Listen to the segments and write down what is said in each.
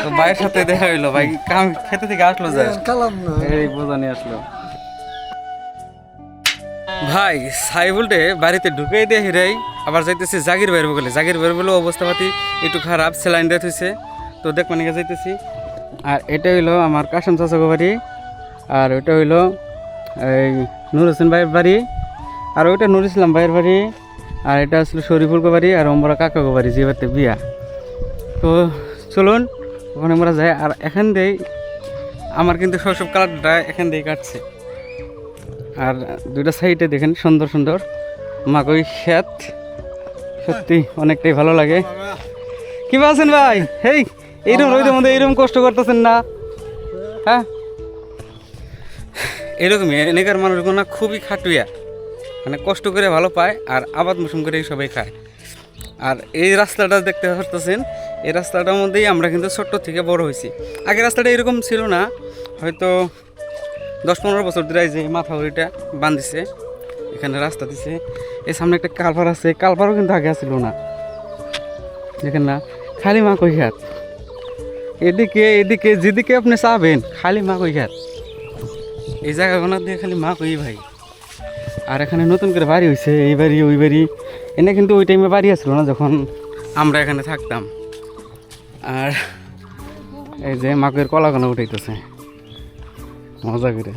তো ভাইয়ের সাথে দেখা হইলো, ভাই কাম খেতে থেকে আসলো যায় এই বোঝা নিয়ে আসলো। ভাই সাইবুলটে বাড়িতে ঢুকে দিয়ে হিরাই আবার যাইতেছি জাগির বাইরে বলে, জাগির বাইরে বলে অবস্থাপাতি একটু খারাপ, স্যালাইন ডেথ হয়েছে, তো দেখ মানে যাইতেছি। আর এটা হইলো আমার কাশম চাচাগো বাড়ি, আর ওইটা হইলো এই নুর হোসেন ভাইয়ের বাড়ি, আর ওইটা নুর ইসলাম ভাইয়ের বাড়ি, আর এটা আসলে শরীফুলগো বাড়ি, আর আমরা কাকাগো বাড়ি যে বাড়িতে বিয়া। তো চলুন ওখানে আমরা যাই। আর এখান দিয়েই আমার কিন্তু শৈশব কালারটা এখান দিয়েই কাটছে। আর দুইটা সাইডে দেখেন সুন্দর সুন্দর মাকই ক্ষেত, সত্যি অনেকটাই ভালো লাগে। কি বলছেন ভাই? হেই এইরকম রোদের মধ্যে এইরকম কষ্ট করতেছেন না? হ্যাঁ এরকমই এনেকার মানুষগুলো না খুবই খাটুয়া, মানে কষ্ট করে ভালো পায় আর আবাদ মৌসুম করে সবাই খায়। আর এই রাস্তাটা দেখতে পারতেছেন, এই রাস্তাটার মধ্যেই আমরা কিন্তু ছোট্ট থেকে বড় হয়েছি। আগে রাস্তাটা এরকম ছিল না, হয়তো 10-15 বছর ধরে যে মাথাউরিটা বাঁধিছে, এখানে রাস্তা দিছে। এই সামনে একটা কালভার আছে, কালভারও কিন্তু আগে আসছিল না, দেখেন না, খালি মাকই খাত। এদিকে এদিকে যেদিকে আপনি চাবেন খালি মাকই খাত, এই জায়গাগুলো দিয়ে খালি মাকই ভাই। আর এখানে নতুন করে বাড়ি হয়েছে, এই বাড়ি ওই বাড়ি, এনে কিন্তু ওই টাইমে বাড়ি আসছিল না যখন আমরা এখানে থাকতাম। আর এই যে মাকের কলাগুলো উঠাইতেছে মজা করে।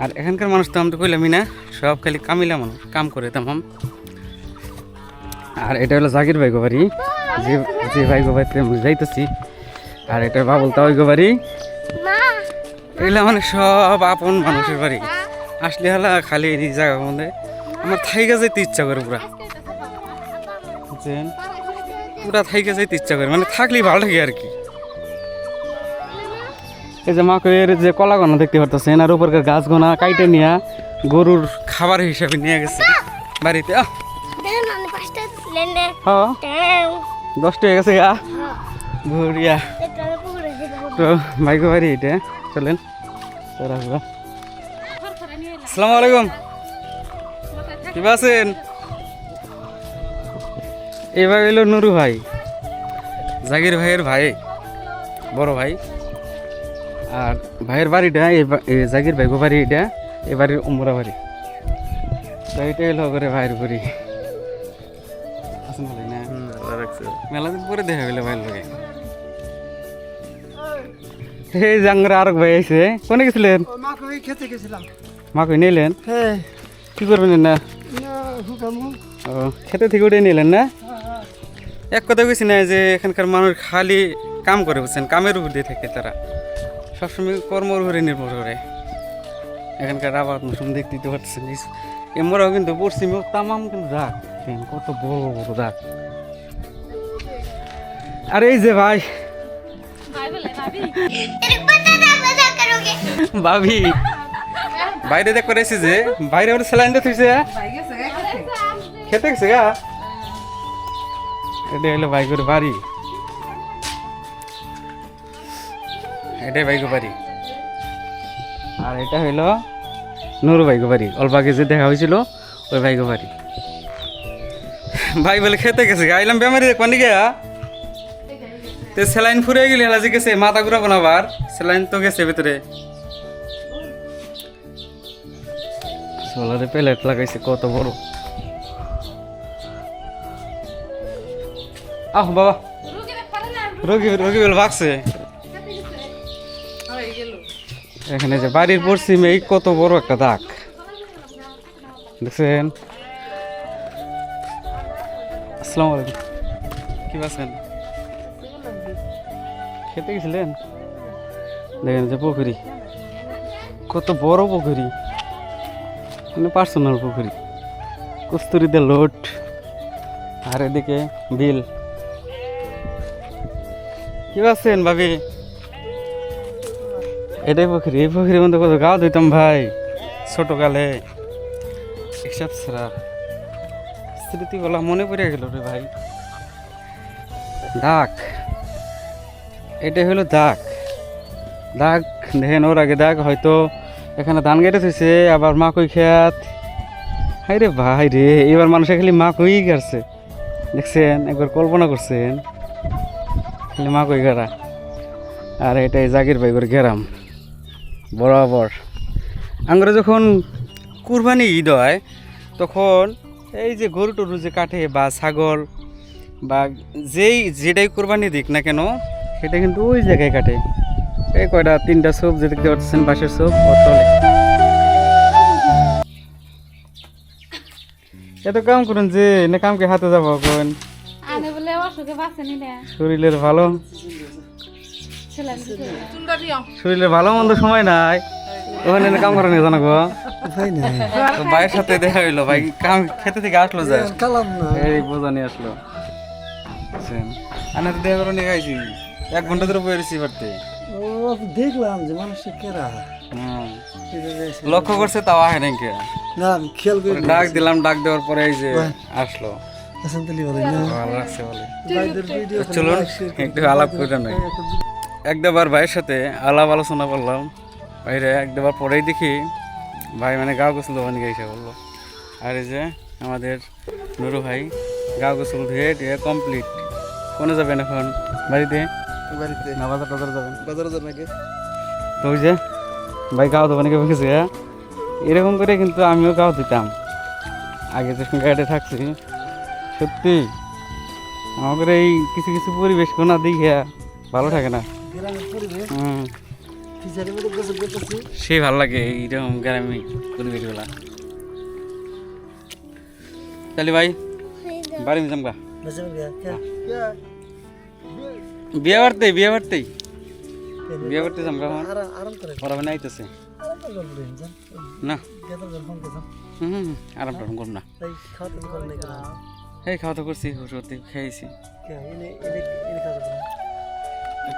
আর এখানকার মানুষ তো আমি তো কইলামই না, সব খালি কামিলা মানুষ, কাম করে তেমন। আর এটা হলো জাগির ভাই গো বাড়ি, যে যে ভাই গো বাড়িতে আমি যাইতেছি। আর এটা বাবুল তাওই গো বাড়ি, এগুলা মানে সব আপন মানুষের বাড়ি। আসলে হলা খালি এই জায়গার মধ্যে আমার থাইকা যাইতে ইচ্ছা করে, পুরা বুঝছেন, পুরা থাইকা যাইতে ইচ্ছা করে, মানে থাকলেই ভালো লাগে আর কি। এই যে মাকের যে কলা গোনা দেখতে পারতেছেন, আর উপরকার গাছ গোনা কাইটে নিয়ে গরুর খাবার হিসাবে নিয়ে গেছে বাড়িতে। 10টা হয়ে গেছে গা ঘুরিয়া। তো ভাইগো বাড়ি এটা, চলেন। আসসালামু আলাইকুম, কি আছেন? এবার এলো নুরু ভাই, জাগির ভাইয়ের ভাই, বড় ভাই। আর ভাইয়ের বাড়িটা জাগির ভাইগো বাড়ি, এটা এ বাড়ির উমরা বাড়ি। তো এটা এলো করে ভাইয়ের বাড়ি। আসেন ভালো না, মেলা দিন পরে দেখা গেলো ভাইয়ের লগে। এই জাঙ্গরা আরেক ভাই আইছে, কোনে গেছিলেন? খেতে গেছিলাম। মাকই নিলেন? হ্যাঁ। কি করবেন না? ও খেতে থেকে উঠে নিলেন না? এক কথা কইছি না যে এখানকার মানুষ খালি কাম করে, বুঝছেন, কামের উপর দিয়ে থাকে তারা, সবসময় কর্মর উপরে নির্ভর করে। এখানকার আবাদ মৌসুম দেখতে পাচ্ছেন, এমরাও কিন্তু পশ্চিমে তামাম কিন্তু দাগ, কত বড় বড় দাগ। আর এই যে ভাই ভাবি বাইরে দেখ করেছি যে বাইরে ওর স্যালাইন দিয়ে থইছে, খেতে গেছে গা। এটা হলো বাইকের বাড়ি, এটাই বাইকের বাড়ি। আর এটা হইলো নুরু বাইকের বাড়ি, অল্প আগে যে দেখা হয়েছিল ওই বাইকের বাড়ি। ভাই বলে খেতে গেছে গা, আইলাম বেমারি দেখবা নাকি গা, তো স্যালাইন ফুরে গেলে হেলা যে গেছে, মাথা ঘুরাবো না আবার, স্যালাইন তো গেছে ভিতরে। সোলারে প্লেট লাগাইছে কত বড়। আহ বাবা, রোগী রোগী বলে ভাগছে। এখানে যে বাড়ির পশ্চিমে এই কত বড় একটা দাগ দেখছেন। আসসালামু আলাইকুম, কি আছেন? খেতে গেছিলেন? দেখেন যে পুকুরি, কত বড় পুকুরি, মানে পার্সোনাল পুকুরি, কস্তুরিতে লোড। আর এদিকে বিল। কি আছেন ভাবি? এটাই পুকুরি, এই পুকুরির মধ্যে কত গা ধুইতাম ভাই ছোটকালে, হিসাব ছাড়া। স্মৃতিগুলা মনে পড়ে গেল রে ভাই। দাগ, এটাই হলো দাগ। দাগ দেখেন, ওর আগে দাগ হয়তো এখানে ধান কেটে থইছে, আবার মাকই খেত। হাই রে ভাই রে, এবার মানুষে খালি মাকই গাড়ছে, দেখছেন, একবার কল্পনা করছেন, খালি মাকই গাড়া। আর এটাই জাকির ভাইগর গ্রাম বরাবর। আমরা যখন কুরবানি ঈদ হয় তখন এই যে গরু টরু যে কাটে বা ছাগল বা যেটাই কুরবানি দিক না কেন সেটা কিন্তু ওই জায়গায় কাটে। এই কয়টা 3টা সোপ যে দেখতে পাচ্ছেন বাঁশের সোপ ওর তলে। এত কাম করুন যে না কামকে হাতে যাবো কোন শরীরের ভালো শরীরের ভালো মন্দ সময় নাই ওখানে কাম করেন জানো গো ভাইয়ের সাথে দেখা হইলো ভাই কাম খেতে থেকে আসলো যায় এই বোঝা নিয়ে আসলো আনার দেখা করে নিয়ে খাইছি 1 ঘন্টা ধরে বসেছি বাড়তে দেখলাম যে মানুষের কেরা লক্ষ্য করছে তাও আহে নাকি না আমি খেয়াল করি ডাক দিলাম ডাক দেওয়ার পরে এই যে আসলো আসলে বলে না ভালো লাগছে বলে ভাইদের ভিডিও চলুন একটু আলাপ করে নাই একবার ভাইয়ের সাথে আলাপ আলোচনা করলাম বাইরে একবার পরেই দেখি ভাই মানে গাও গোসল দোকানে গিয়েছে বললো। আর এই যে আমাদের নুরু ভাই গাও গোসল ধুয়ে টুয়ে কমপ্লিট। কোনে যাবেন এখন বাড়িতে না বাজার টাজার যাবেন নাকি তো ওই যে ভাই গাও দোকানে গিয়ে বসেছে এরকম করে কিন্তু আমিও গাও দিতাম আগে যখন গাড়িতে থাকছি। সত্যি আমাদের এই কিছু কিছু পরিবেশ কোনা দেখে ভালো থাকে না। গ্রামের পরিবেশ ফিচারের মধ্যে গোসল করতেছি সেই ভালো লাগে এইরকম গ্রামে পরিবেশগুলা। তাহলে ভাই বাড়ি যাম গা বিয়ে বাড়তেই বিয়ে বাড়তে যাম গা আরাম করে ওরা মানে আইতেছে না আরাম টারাম করুন না এই খাওয়া দাওয়া করছি সত্যি খেয়েছি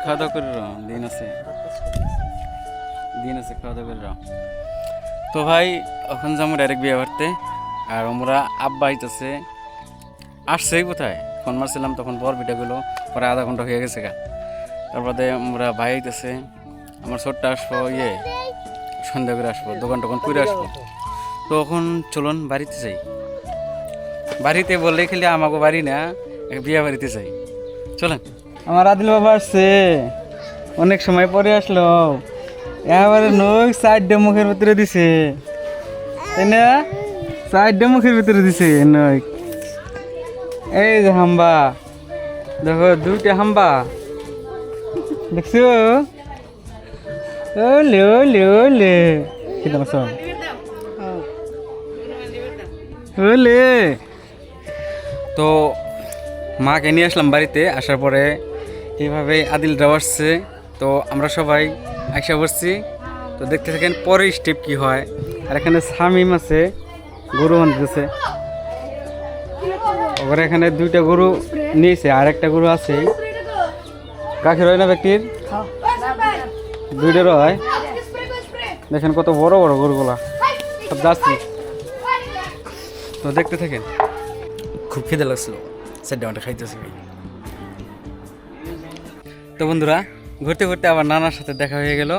খাওয়া দাওয়া করে দিন আছে খাওয়া দাওয়া করে। তো ভাই এখন যাবো ডাইরেক্ট বিয়ে বাড়তে। আর আমরা আব্বা আইতেছে আসছে কোথায় ফোন মারছিলাম তখন বর বিটাগুলো পরে আধা ঘন্টা হয়ে গেছে গা। তারপরে আমরা ভাই আইতেছে আমার ছোট্ট আসবো সন্ধ্যা করে আসবো দোকান টোকান করে আসবো। তো এখন চলুন বাড়িতে যাই। বাড়িতে বললে খালি আমাকে বাড়ি না বিয়ে বাড়িতে যাই চলেন। আমার আদিল বাবা আসছে অনেক সময় পরে আসলো এবারে নখ 4টা মুখের ভিতরে দিছে তাই না 4টা মুখের ভিতরে দিছে নখ। এই যে হাম্বা দেখো 2টা হাম্বা দেখছো ওলে ওলে ওলে কি তোমার সব ওলে। তো মাকে নিয়ে আসলাম বাড়িতে আসার পরে এইভাবে আদিলরাও আসছে। তো আমরা সবাই আইসা বসছি। তো দেখতে থাকেন পরের স্টেপ কি হয়। আর এখানে শামিম আছে গরু আনতেছে ওখানে এখানে 2টা গরু নিয়েছে আর একটা গরু আছে কাকের হয় না ব্যক্তির 2টারও হয়। দেখেন কত বড় বড় গরুগুলা সব যাচ্ছি। তো দেখতে থাকেন খুব খিদে লাগছিল 4টা ঘন্টা খাইতেছি ভাই। তো বন্ধুরা ঘুরতে ঘুরতে আবার নানার সাথে দেখা হয়ে গেল।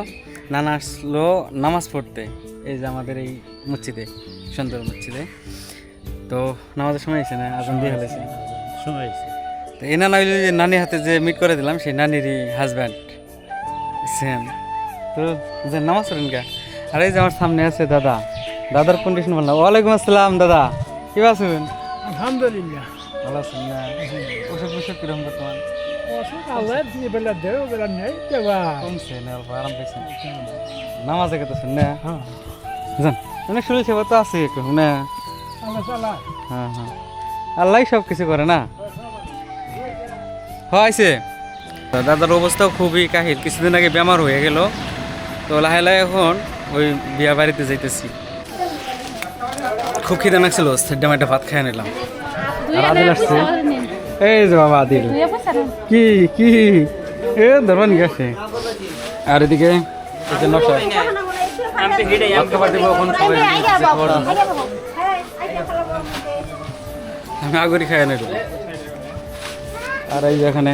নানা আসলো নামাজ পড়তে এই যে আমাদের এই মসজিদে সুন্দর মসজিদে। তো নামাজের সময় এসে না আজান দিয়ে ফেলেছে সময় এসে। তো এই নানা যে নানির হাতে যে মিট করে দিলাম সেই নানিরই হাজব্যান্ড সেম। তো যে নামাজ পড়েন গা। আর এই যে আমার সামনে আছে দাদার কন্ডিশন বললাম। ওয়ালাইকুম আসসালাম দাদা কি আছেন? আলহামদুলিল্লাহ ভালো আছেন না? ওষুধ ওষুধ কিরকম বর্তমান কমছে না অল্প আরাম পাইছেন নামাজে গেতেছেন না? জান অনেক শরীর সেবা তো আছে একটু না। হ্যাঁ আল্লাহ সব কিছু করে না হয়েছে। দাদার অবস্থাও খুবই কাহিল কিছুদিন আগে বেমার হয়ে গেল। তো লাহে লাহে এখন ওই বিয়া বাড়িতে যাইতেছি। খুব খিদে লাগছিল একটা ভাত খেয়ে নিলাম। আর আদিল আসছে এই যে বাবা আদিল কি কি এ ধরুন গেছে। আর এদিকে আমি আগরি খাই নিলাম। আর এই যে এখানে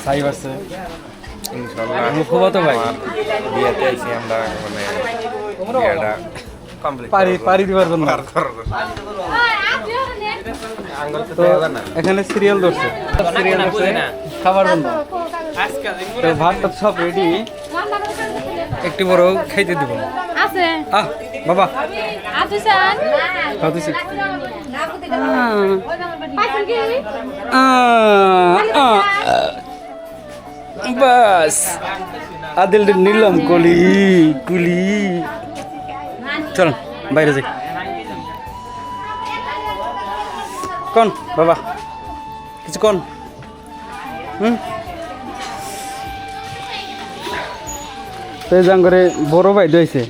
সাইব আছে খুব ভাই বিয়েতে আইছি আমরা মানে বিয়েটা কমপ্লিট পারি দিবার জন্য। তো এখানে সিরিয়াল ধরছে খাবার জন্য তো ভাতটা সব রেডি, একটু বড় খাইতে দিব। আছে আহ বাবা আছে স্যার খাও দিছি। পাইছেন কি বাস আদিল নিলাম কলি কুলি। চল বাইরে যাই। কোন বাবা কিছু কোন? তো জাঙ্গরে বড় ভাই দইছে